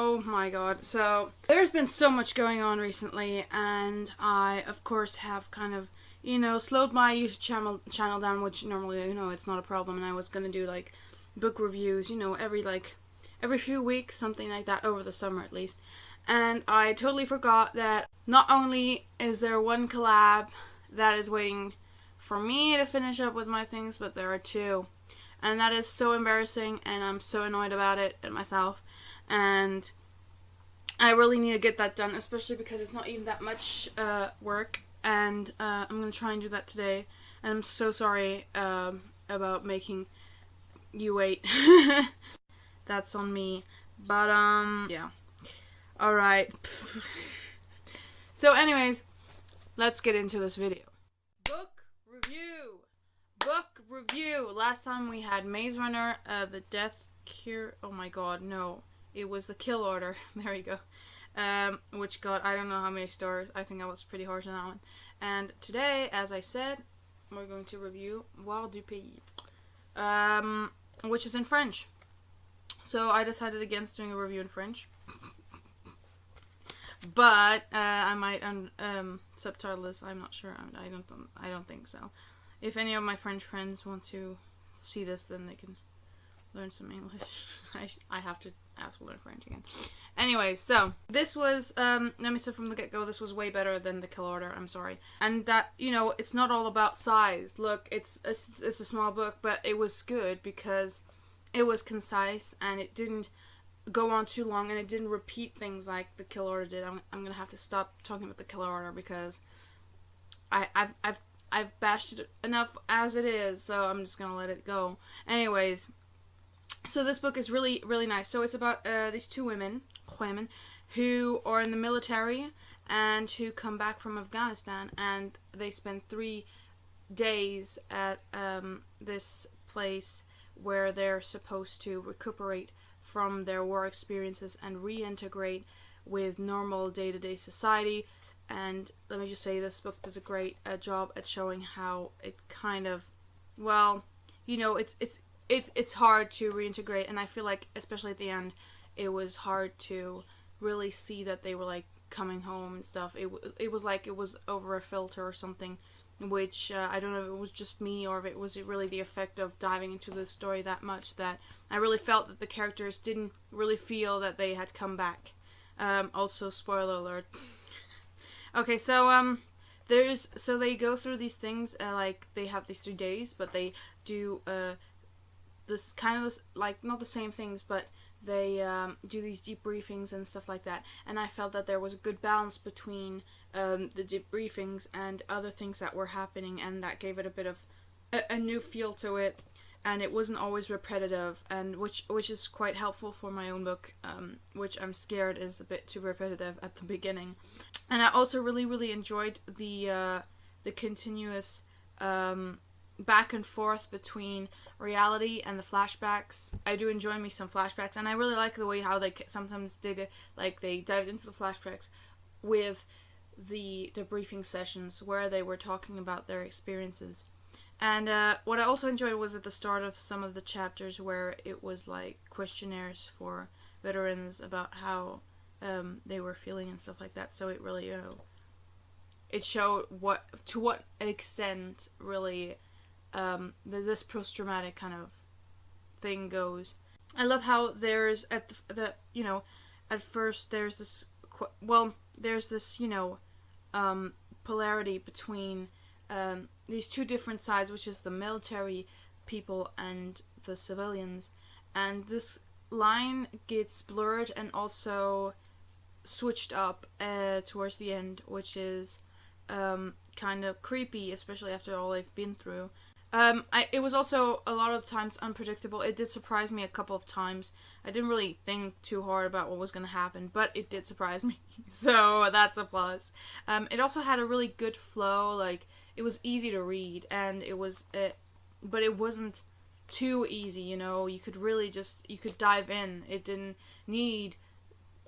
Oh my god, so there's been so much going on recently, and I of course have kind of, slowed my YouTube channel down, which normally, it's not a problem, and I was gonna do like book reviews, every few weeks, something like that, over the summer at least. And I totally forgot that not only is there one collab that is waiting for me to finish up with my things, but there are two. And that is so embarrassing, and I'm so annoyed about it at myself. And I really need to get that done, especially because it's not even that much work. And I'm going to try and do that today. And I'm so sorry about making you wait. That's on me. But, yeah. Alright. So anyways, let's get into this video. Book review! Book review! Last time we had Maze Runner, The Death Cure. Oh my god, no. It was The Kill Order. There you go. Which got, I don't know how many stars. I think I was pretty harsh on that one. And today, as I said, we're going to review Voir du Pays. Which is in French. So I decided against doing a review in French. But I might subtitle this. I'm not sure. I don't think so. If any of my French friends want to see this, then they can learn some English. I have to learn French again. Anyways, so this was let me say from the get-go, this was way better than The Kill Order. I'm sorry, and that it's not all about size. Look, it's a small book, but it was good because it was concise and it didn't go on too long, and it didn't repeat things like The Kill Order did. I'm gonna have to stop talking about The Kill Order because I've bashed it enough as it is, so I'm just gonna let it go. Anyways, so this book is really, really nice. So it's about these two women who are in the military and who come back from Afghanistan, and they spend 3 days at this place where they're supposed to recuperate from their war experiences and reintegrate with normal day-to-day society. And let me just say, this book does a great job at showing how it kind of, well, it's hard to reintegrate, and I feel like, especially at the end, it was hard to really see that they were, like, coming home and stuff. It was like it was over a filter or something, which, I don't know if it was just me or if it was really the effect of diving into the story that much, that I really felt that the characters didn't really feel that they had come back. Also, spoiler alert. Okay, so, so they go through these things, like, they have these 3 days, but they do, this kind of this, like, not the same things, but they do these debriefings and stuff like that, and I felt that there was a good balance between the debriefings and other things that were happening, and that gave it a bit of a new feel to it, and it wasn't always repetitive, and which is quite helpful for my own book, which I'm scared is a bit too repetitive at the beginning. And I also really, really enjoyed the continuous back and forth between reality and the flashbacks. I do enjoy me some flashbacks, and I really like the way how they sometimes did it, like they dived into the flashbacks with the debriefing sessions where they were talking about their experiences. And what I also enjoyed was at the start of some of the chapters where it was like questionnaires for veterans about how they were feeling and stuff like that. So it really, it showed to what extent really this post-traumatic kind of thing goes. I love how there's at first there's this polarity between these two different sides, which is the military people and the civilians, and this line gets blurred and also switched up towards the end, which is kind of creepy, especially after all they've been through. It was also a lot of times unpredictable. It did surprise me a couple of times. I didn't really think too hard about what was going to happen, but it did surprise me, so that's a plus. It also had a really good flow, like, it was easy to read, and it was, but it wasn't too easy, you could really you could dive in. It didn't need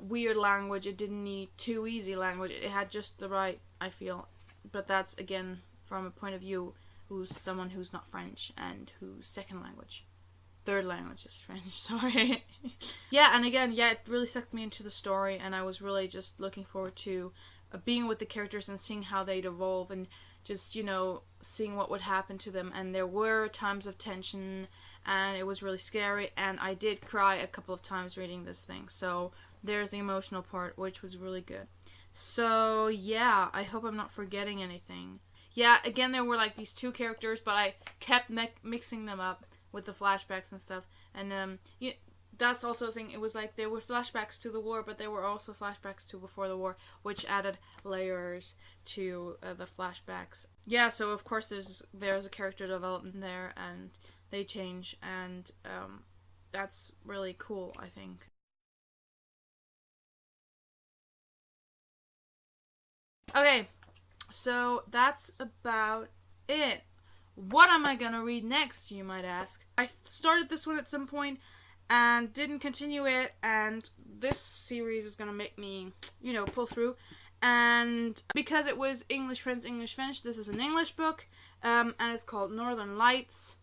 weird language, it didn't need too easy language, it had just the right, I feel, but that's, again, from a point of view who's someone who's not French and whose second language third language is French, sorry. Yeah, and again, yeah, it really sucked me into the story, and I was really just looking forward to being with the characters and seeing how they'd evolve, and just, you know, seeing what would happen to them. And there were times of tension, and it was really scary, and I did cry a couple of times reading this thing, so there's the emotional part, which was really good. So, yeah, I hope I'm not forgetting anything. Yeah, again, there were, like, these two characters, but I kept mixing them up with the flashbacks and stuff, and yeah, that's also a thing. It was like there were flashbacks to the war, but there were also flashbacks to before the war, which added layers to the flashbacks. Yeah, so of course there's a character development there, and they change, and that's really cool, I think. Okay, so that's about it. What am I gonna read next, you might ask? I started this one at some point and didn't continue it, and this series is gonna make me, you know, pull through. And because it was English, French, this is an English book, and it's called Northern Lights.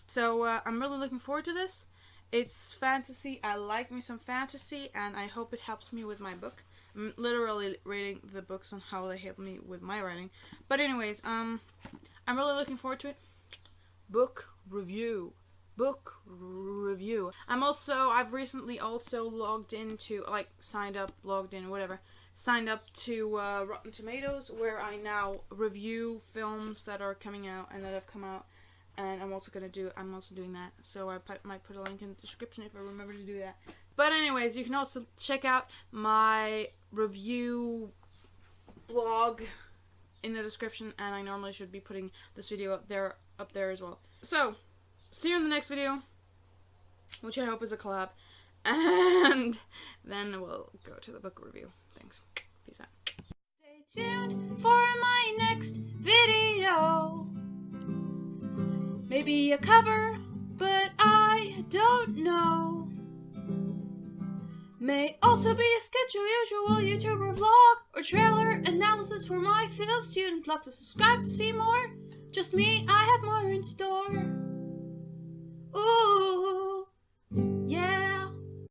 So I'm really looking forward to this. It's fantasy. I like me some fantasy, and I hope it helps me with my book. I'm literally reading the books on how they help me with my writing. But anyways, I'm really looking forward to it. Book review. I've recently also logged into, like, signed up to Rotten Tomatoes, where I now review films that are coming out and that have come out. And I'm also doing that. So I might put a link in the description if I remember to do that. But anyways, you can also check out my review blog in the description, and I normally should be putting this video up there as well. So, see you in the next video, which I hope is a collab, and then we'll go to the book review. Thanks. Peace out. Stay tuned for my next video. Maybe a cover, but I don't know. May also be a sketch or usual YouTuber vlog or trailer analysis for my film student blog. So subscribe to see more. Just me, I have more in store.